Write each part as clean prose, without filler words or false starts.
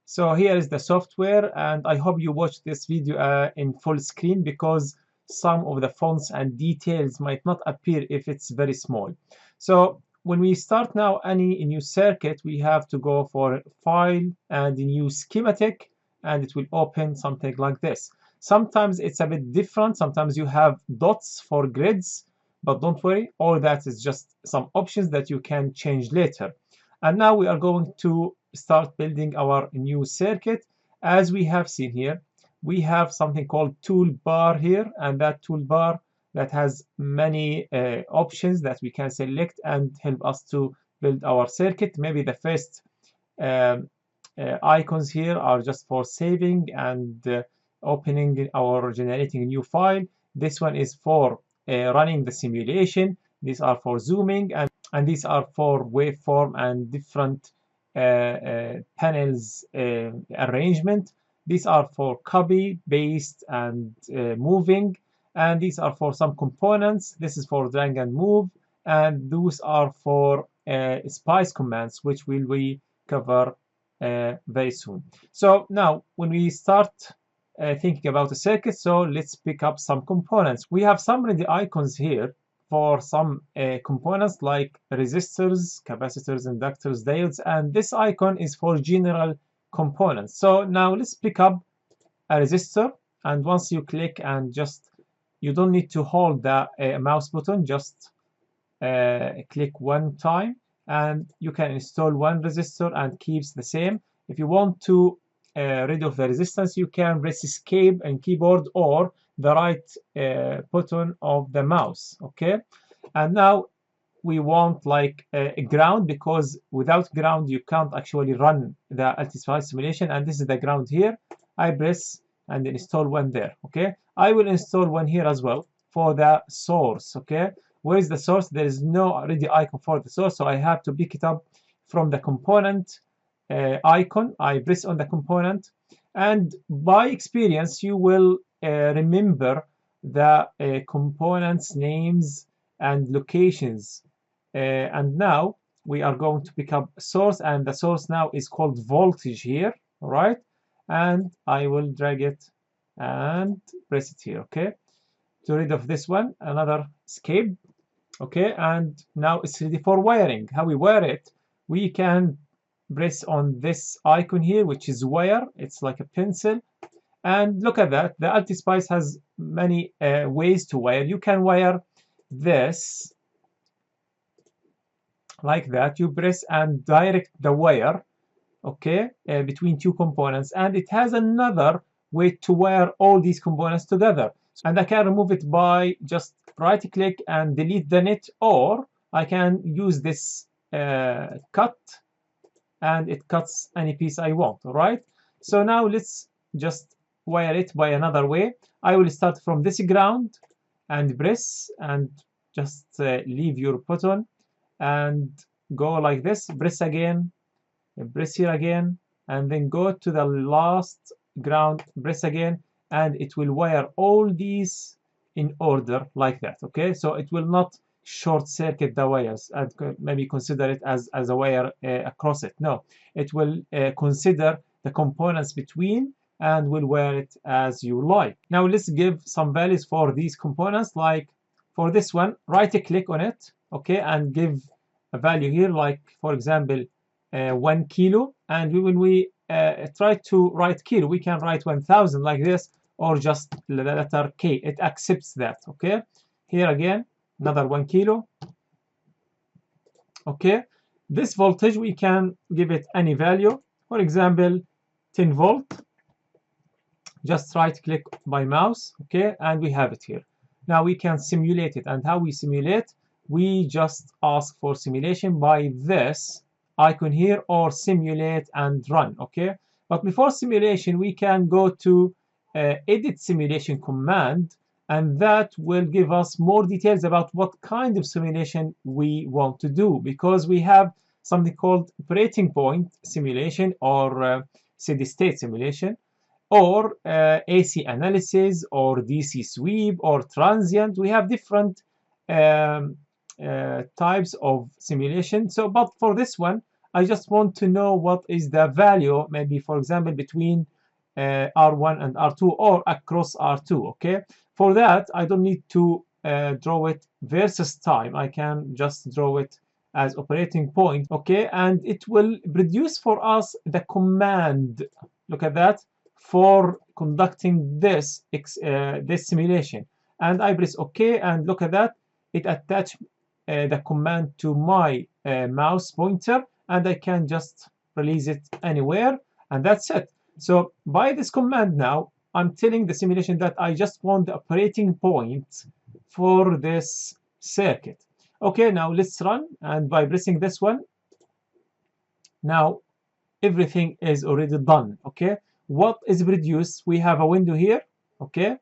So here is the software, and I hope you watch this video in full screen because some of the fonts and details might not appear if it's very small. So when we start now any new circuit, we have to go for File and New Schematic, and it will open something like this. Sometimes it's a bit different. Sometimes you have dots for grids, but don't worry, all that is just some options that you can change later. And now we are going to start building our new circuit. As we have seen here, we have something called toolbar here, and that toolbar that has many options that we can select and help us to build our circuit. Maybe the first icons here are just for saving and opening or generating a new file. This one is for running the simulation. These are for zooming, and these are for waveform and different panels arrangement. These are for copy, paste, and moving. And these are for some components. This is for drag and move. And those are for spice commands, which will we cover very soon. So now when we start thinking about a circuit, so let's pick up some components. We have some ready icons here for some components like resistors, capacitors, inductors, diodes, and this icon is for general components. So now let's pick up a resistor, and once you click and just, you don't need to hold the mouse button, just click one time and you can install one resistor and keeps the same. If you want to rid of the resistance, you can press escape and keyboard or the right button of the mouse. Okay, and now we want like a ground, because without ground you can't actually run the LTSpice simulation, and this is the ground here. I press and install one there. Okay, I will install one here as well for the source. Okay, where is the source? There is no ready icon for the source, so I have to pick it up from the component icon. I press on the component, and by experience you will remember the components names and locations, and now we are going to pick up source, and the source now is called voltage here. All right, and I will drag it and press it here. Okay, to rid of this one, another escape. Okay, and now it's ready for wiring. How we wire it? We can press on this icon here, which is wire. It's like a pencil, and look at that. The LTSpice has many ways to wire. You can wire this like that. You press and direct the wire, okay, between two components, and it has another way to wire all these components together. And I can remove it by just right click and delete the net, or I can use this cut, and it cuts any piece I want. All right, so now let's just wire it by another way. I will start from this ground and press, and just leave your button and go like this. Press again, press here again, and then go to the last ground, press again, and it will wire all these in order like that. Okay, so it will not short circuit the wires and maybe consider it as a wire across it. No, it will consider the components between and will wire it as you like. Now let's give some values for these components. Like for this one, right click on it, okay, and give a value here, like for example 1 kilo, and when we try to write kilo, we can write 1000 like this, or just the letter K. It accepts that. Okay, here again another 1 kilo. Okay, this voltage we can give it any value, for example 10 volt. Just right click by mouse, okay, and we have it here. Now we can simulate it, and how we simulate? We just ask for simulation by this icon here, or simulate and run. Okay, but before simulation we can go to edit simulation command, and that will give us more details about what kind of simulation we want to do, because we have something called operating point simulation, or steady state simulation, or AC analysis, or DC sweep, or transient. We have different types of simulation. So but for this one I just want to know what is the value, maybe for example between R1 and R2 or across R2. Okay, for that I don't need to draw it versus time. I can just draw it as operating point. Okay, and it will produce for us the command. Look at that, for conducting this this simulation. And I press OK, and look at that, it attached the command to my mouse pointer, and I can just release it anywhere, and that's it. So by this command now, I'm telling the simulation that I just want the operating point for this circuit. Okay, now let's run, and by pressing this one, now everything is already done. Okay, what is produced? We have a window here. Okay,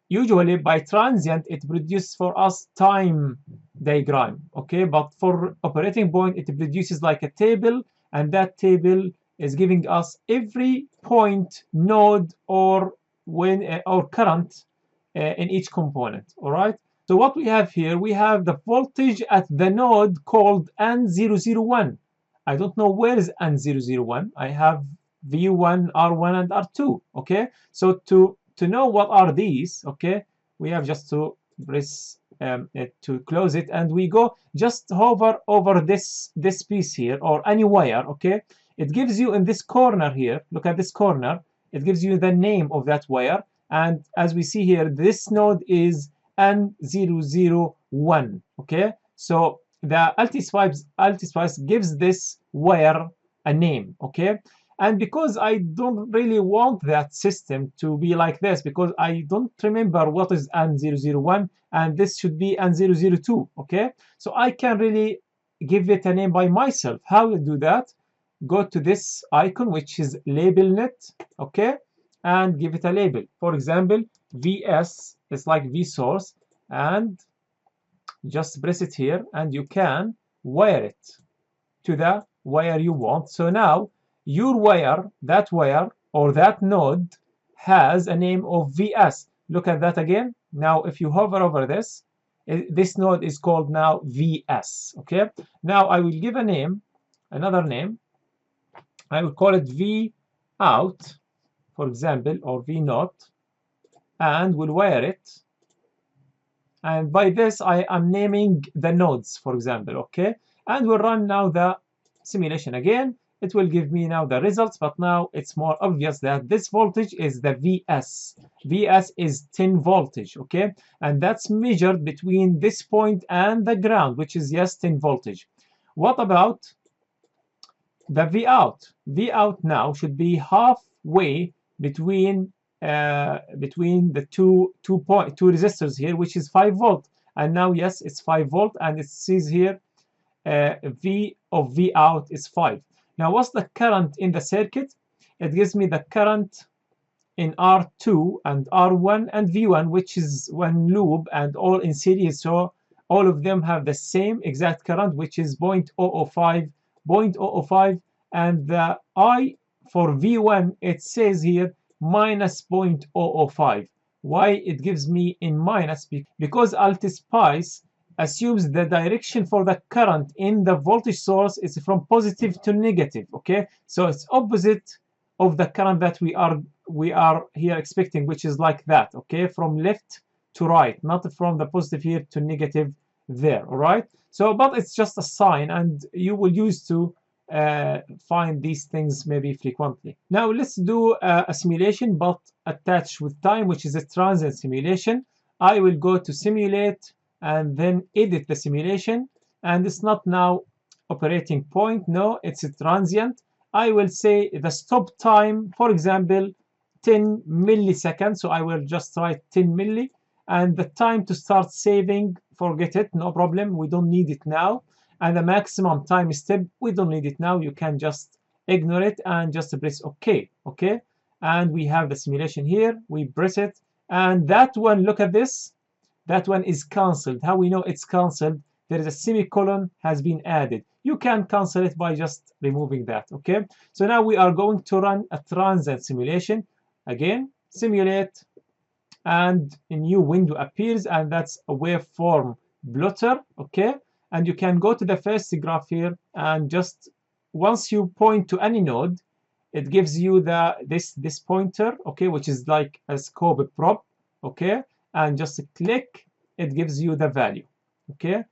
usually by transient it produces for us time diagram. Okay, but for operating point it produces like a table, and that table is giving us every point, node, or when or current in each component. All right, so what we have here, we have the voltage at the node called N001. I don't know where is N001. I have V1, R1, and R2. Okay, so to know what are these, okay, we have just to press to close it, and we go just hover over this piece here or any wire. Okay, it gives you in this corner here, look at this corner, it gives you the name of that wire, and as we see here, this node is N001. Okay, so the LTSpice gives this wire a name. Okay, and because I don't really want that system to be like this, because I don't remember what is N001, and this should be N002. Okay, so I can really give it a name by myself. How to do that? Go to this icon, which is labelnet. Okay, and give it a label. For example, VS is like V source, and just press it here, and you can wire it to the wire you want. So now your wire, that wire or that node, has a name of VS. Look at that again. Now if you hover over this, this node is called now VS. Okay, now I will give a name, another name. I will call it V out, for example, or V naught, and we'll wire it. And by this I am naming the nodes, for example. Okay, and we'll run now the simulation again. It will give me now the results, but now it's more obvious that this voltage is the VS. VS is 10 voltage. Okay, and that's measured between this point and the ground, which is, yes, 10 voltage. What about the V out? V out now should be halfway between the two resistors here, which is 5 volt. And now, yes, it's 5 volt, and it says here V of V out is 5. Now what's the current in the circuit? It gives me the current in R2 and R1 and V1, which is one loop and all in series, so all of them have the same exact current, which is 0.005, and the I for V1, it says here minus 0.005. Why it gives me in minus? Because LTSpice assumes the direction for the current in the voltage source is from positive to negative. Okay, so it's opposite of the current that we are here expecting, which is like that. Okay, from left to right, not from the positive here to negative there. All right, so but it's just a sign, and you will use to find these things maybe frequently. Now let's do a simulation but attached with time, which is a transient simulation. I will go to simulate and then edit the simulation, and it's not now operating point, no, it's a transient. I will say the stop time, for example, 10 milliseconds, so I will just write 10 milli, and the time to start saving, forget it, no problem, we don't need it now. And the maximum time step, we don't need it now, you can just ignore it and just press OK. Okay, and we have the simulation here, we press it, and that one, look at this, that one is cancelled. How we know it's cancelled? There is a semicolon has been added. You can cancel it by just removing that. Okay, so now we are going to run a transient simulation. Again, simulate, and a new window appears, and that's a waveform plotter. Okay, and you can go to the first graph here and just once you point to any node, it gives you this pointer, okay, which is like a scope probe, okay, and just click, it gives you the value, okay.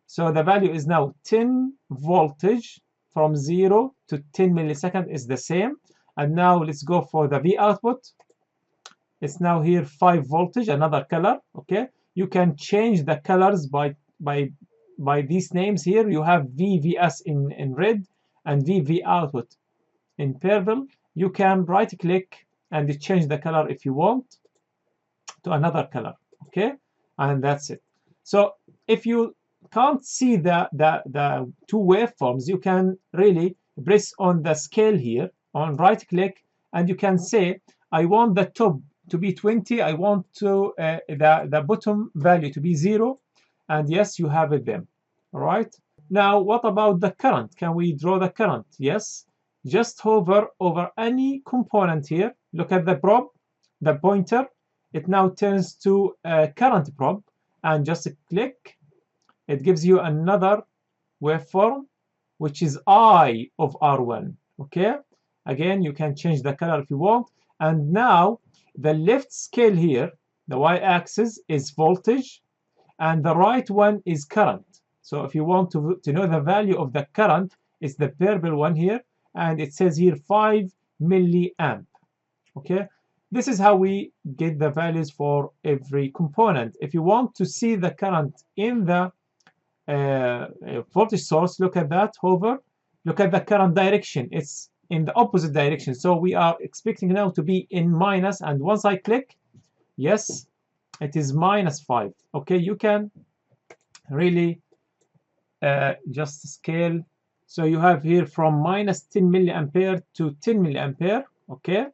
So the value is now 10 voltage from 0 to 10 millisecond is the same. And now let's go for the V output. It's now here 5 voltage, another color, okay. You can change the colors by these names here. You have VVS in red and VV output in purple. You can right click and change the color if you want to another color, okay, and that's it. So if you can't see the two waveforms, you can really press on the scale here, on right click, and you can say I want the top to be 20, I want to the bottom value to be 0, and yes, you have it then. All right, now what about the current? Can we draw the current? Yes, just hover over any component here, look at the probe, the pointer, it now turns to a current probe, and just click, it gives you another waveform which is I of R1, okay. Again, you can change the color if you want. And now the left scale here, the y-axis is voltage and the right one is current. So if you want to know the value of the current, it's the purple one here, and it says here 5 milliamp, okay. This is how we get the values for every component. If you want to see the current in the voltage source, look at that, hover, look at the current direction, it's in the opposite direction. So we are expecting now to be in minus, and once I click, yes, it is -5, okay. You can really just scale. So you have here from -10 milliampere to 10 milliampere, okay.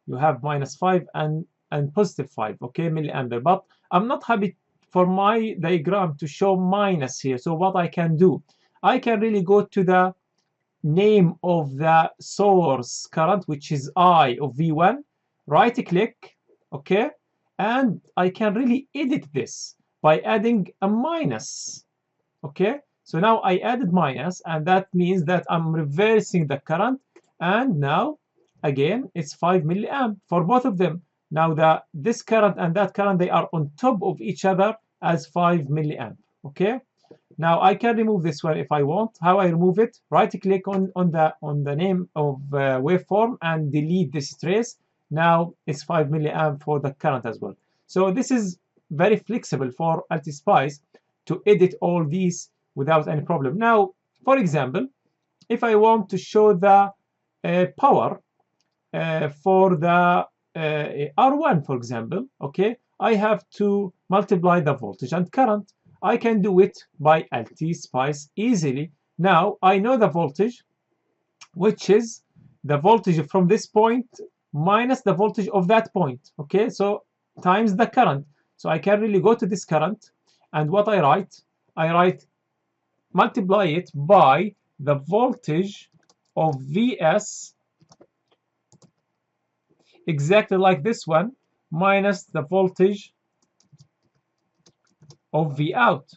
You have -5 and +5, okay, milliampere. But I'm not happy for my diagram to show minus here. So what I can do, I can really go to the name of the source current, which is I of V1, right click, okay, and I can really edit this by adding a minus, okay. So now I added minus, and that means that I'm reversing the current, and now again it's 5 milliamp for both of them. Now this current and that current, they are on top of each other as 5 milliamp, okay. Now I can remove this one if I want. How I remove it? Right click on the name of waveform and delete this trace. Now it's 5 milliamp for the current as well. So this is very flexible for LTSpice to edit all these without any problem. Now, for example, if I want to show the power for the R1, for example, okay, I have to multiply the voltage and current. I can do it by LTSpice easily. Now I know the voltage, which is the voltage from this point minus the voltage of that point, okay, so times the current. So I can really go to this current, and what I write multiply it by the voltage of Vs, exactly like this one, minus the voltage of V out,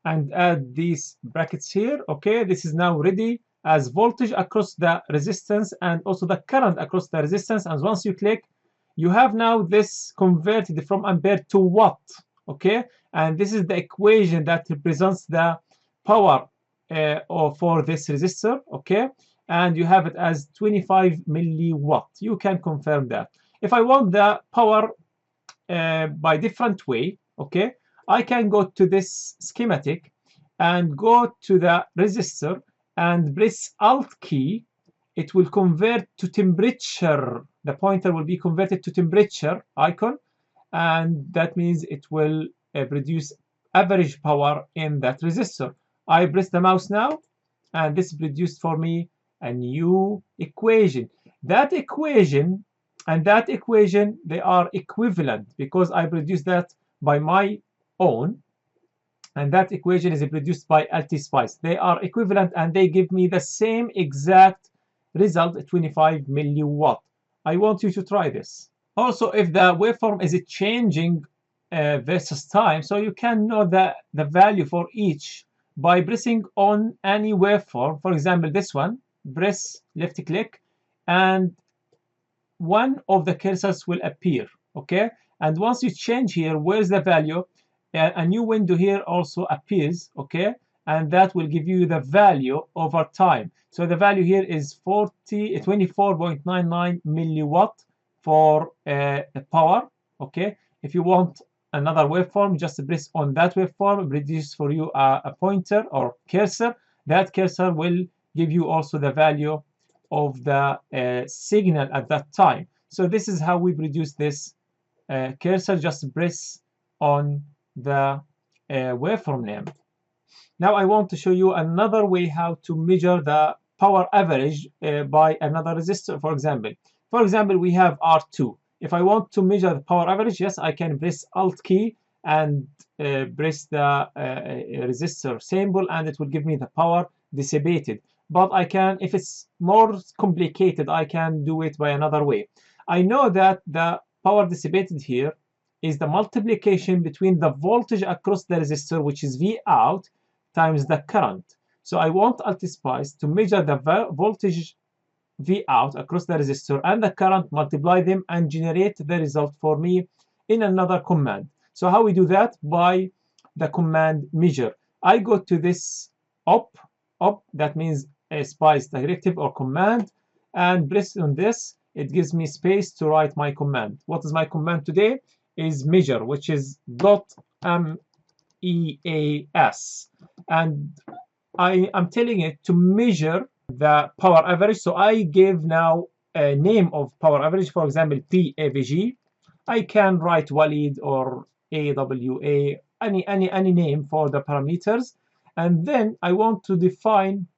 and add these brackets here, okay. This is now ready as voltage across the resistance and also the current across the resistance. And once you click, you have now this converted from ampere to watt, okay. And this is the equation that represents the power for this resistor, okay. And you have it as 25 milliwatt. You can confirm that. If I want the power by different way, okay, I can go to this schematic and go to the resistor and press Alt key. It will convert to temperature. The pointer will be converted to temperature icon, and that means it will produce average power in that resistor. I press the mouse now, and this produced for me a new equation. That equation and that equation, they are equivalent because I produced that by my own, and that equation is produced by LTSpice. They are equivalent and they give me the same exact result, 25 milliwatt. I want you to try this. Also, if the waveform is changing versus time, so you can know the value for each by pressing on any waveform. For example, this one, press left click and one of the cursors will appear. Okay, and once you change here, where's the value, a new window here also appears. Okay, and that will give you the value over time. So the value here is 24.99 milliwatt for power. Okay, if you want another waveform, just press on that waveform, produce for you a pointer or cursor. That cursor will give you also the value of the signal at that time. So this is how we produce this cursor. Just press on the waveform name. Now I want to show you another way how to measure the power average by another resistor. For example, we have R2. If I want to measure the power average, yes, I can press Alt key and press the resistor symbol, and it will give me the power dissipated. But I can, if it's more complicated, I can do it by another way. I know that the power dissipated here is the multiplication between the voltage across the resistor, which is V out, times the current. So I want LTSpice to measure the voltage V out across the resistor and the current, multiply them, and generate the result for me in another command. So how we do that? By the command measure. I go to this op, that means a spice directive or command, and press on this. It gives me space to write my command. What is my command today? Is measure, which is .meas, and I am telling it to measure the power average. So I give now a name of power average, for example, PAVG. I can write Walid or AWA, any name for the parameters, and then I want to define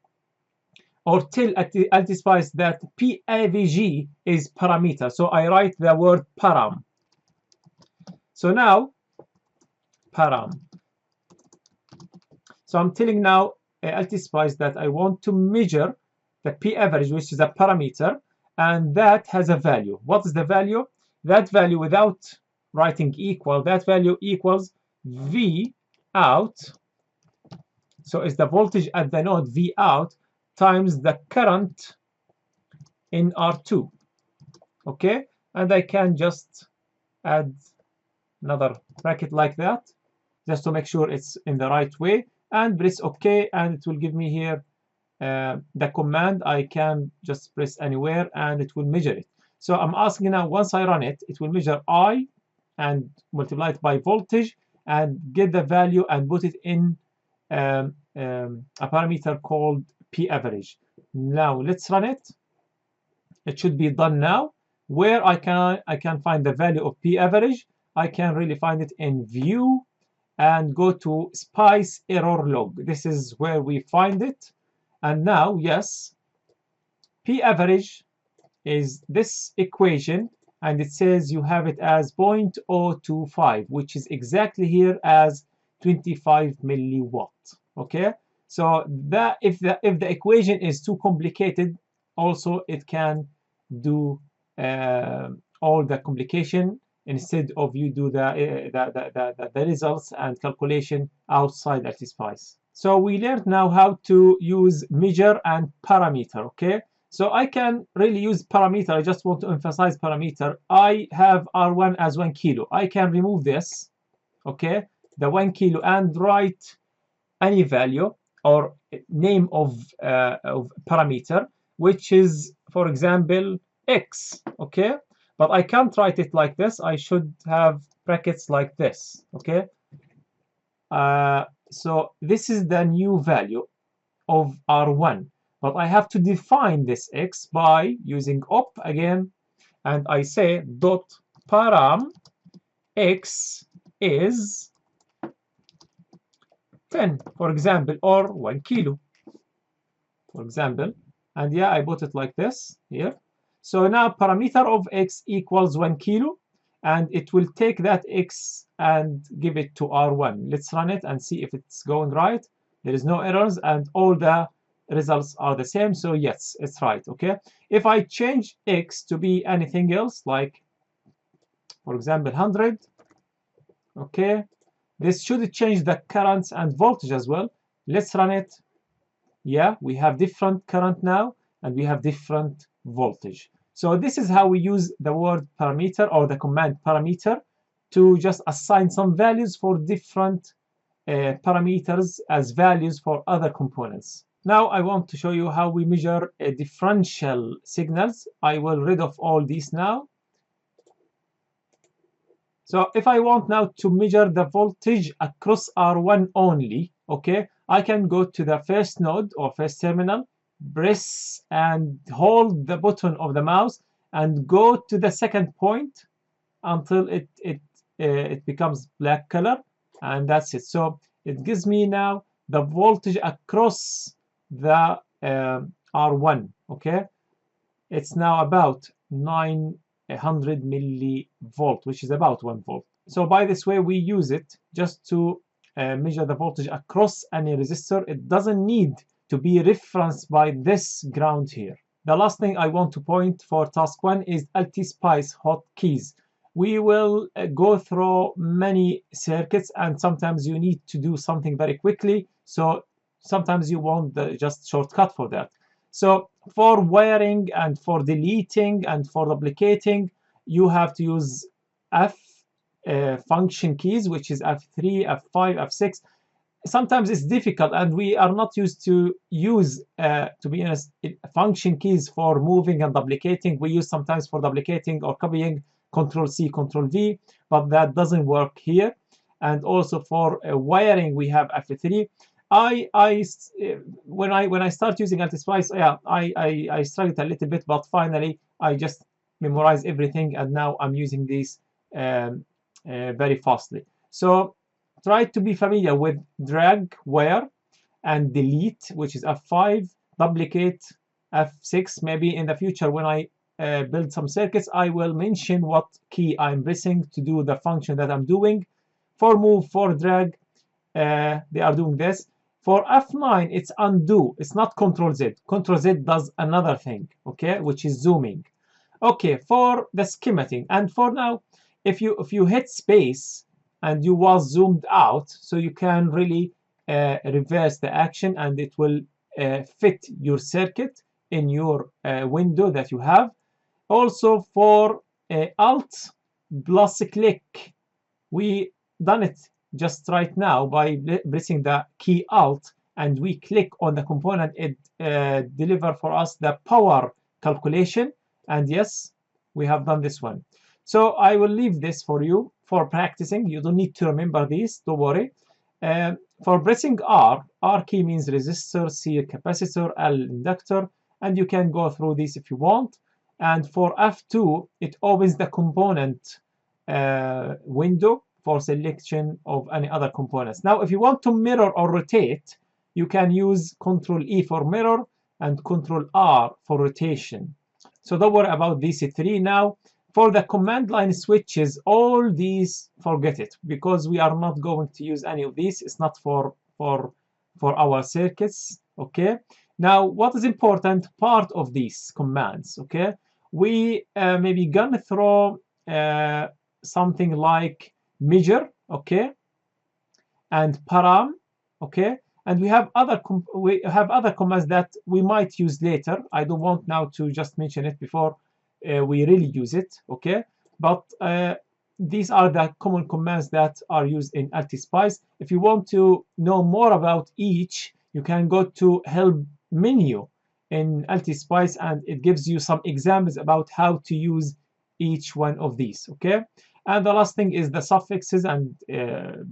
or tell LTSpice that PAVG is parameter. So I write the word param. So now param. So I'm telling now LTSpice that I want to measure the P average, which is a parameter, and that has a value. What is the value? That value, without writing equal, that value equals V out. So it's the voltage at the node V out times the current in R2. Okay, and I can just add another bracket like that, just to make sure it's in the right way, and press OK, and it will give me here the command. I can just press anywhere and it will measure it. So I'm asking now, once I run it, it will measure I and multiply it by voltage and get the value and put it in a parameter called P average. Now let's run it. It should be done now. Where I can find the value of P average, I can really find it in view and go to spice error log. This is where we find it. And now, yes, P average is this equation, and it says you have it as 0.025, which is exactly here as 25 milliwatt. Okay, so that if the equation is too complicated, also it can do all the complication instead of you do the results and calculation outside LTSpice. So we learned now how to use measure and parameter. Okay, so I can really use parameter. I just want to emphasize parameter. I have R1 as 1 kilo. I can remove this, okay, the 1 kilo, and write any value or name of parameter, which is, for example, X. Okay, but I can't write it like this. I should have brackets like this. Okay, so this is the new value of R1, but I have to define this X by using op again, and I say dot param X is 10, for example, or 1 kilo, for example, and yeah, I put it like this here. So now parameter of X equals 1 kilo, and it will take that X and give it to R1. Let's run it and see if it's going right. There is no errors and all the results are the same, so yes, it's right. Okay, if I change X to be anything else, like for example 100, okay, this should change the currents and voltage as well. Let's run it. Yeah, we have different current now, and we have different voltage. So this is how we use the word parameter or the command parameter to just assign some values for different parameters as values for other components. Now I want to show you how we measure differential signals. I will rid of all these now. So if I want now to measure the voltage across R1 only, okay, I can go to the first node or first terminal, press and hold the button of the mouse and go to the second point until it becomes black color, and that's it. So it gives me now the voltage across the R1. Okay, it's now about 900 millivolt, which is about 1 volt. So by this way, we use it just to measure the voltage across any resistor. It doesn't need to be referenced by this ground here. The last thing I want to point for task 1 is LTSpice hotkeys. We will go through many circuits, and sometimes you need to do something very quickly. So sometimes you want the just shortcut for that. So for wiring and for deleting and for duplicating, you have to use F function keys, which is F3, F5, F6. Sometimes it's difficult, and we are not used to use, to be honest, function keys for moving and duplicating. We use sometimes for duplicating or copying Control C, Control V, but that doesn't work here. And also for wiring, we have F3. When I start using LTSpice, yeah, I struggled a little bit, but finally I just memorized everything, and now I'm using these very fastly. So try to be familiar with drag, where, and delete, which is F5, duplicate, F6. Maybe in the future when I build some circuits, I will mention what key I'm pressing to do the function that I'm doing. For move, for drag, they are doing this. For F9, it's undo. It's not Control Z. Control Z does another thing, okay, which is zooming. Okay, for the schematic, and for now, if you hit space and you was zoomed out, so you can really reverse the action, and it will fit your circuit in your window that you have. Also for Alt plus click, we done it just right now by pressing the key Alt, and we click on the component. It deliver for us the power calculation, and yes, we have done this one. So I will leave this for you for practicing. You don't need to remember these, don't worry. For pressing R key means resistor, C capacitor, L inductor, and you can go through these if you want. And for F2, it opens the component window for selection of any other components. Now, if you want to mirror or rotate, you can use Control E for mirror and Control R for rotation. So don't worry about these three now. For the command line switches, all these, forget it, because we are not going to use any of these. It's not for our circuits, okay? Now, what is important part of these commands, okay? We maybe gonna throw something like measure, okay, and param, okay, and we have other commands that we might use later. I don't want now to just mention it before we really use it, okay, but these are the common commands that are used in LTSpice. If you want to know more about each, you can go to help menu in LTSpice, and it gives you some examples about how to use each one of these, okay. And the last thing is the suffixes and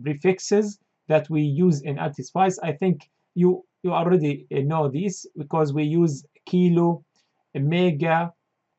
prefixes that we use in LTSpice. I think you already know these, because we use kilo, mega,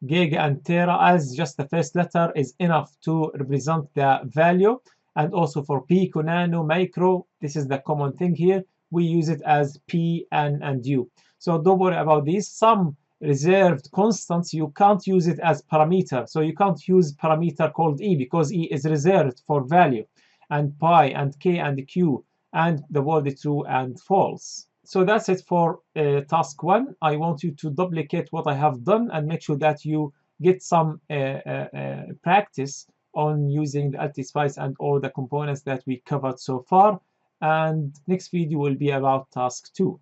giga, and tera as just the first letter is enough to represent the value. And also for pico, nano, micro, this is the common thing here. We use it as P, N, and U. So don't worry about these. Some reserved constants, you can't use it as parameter. So you can't use parameter called E, because E is reserved for value, and pi and k and q, and the word true and false. So that's it for task 1. I want you to duplicate what I have done and make sure that you get some practice on using the LTSpice and all the components that we covered so far. and next video will be about task 2.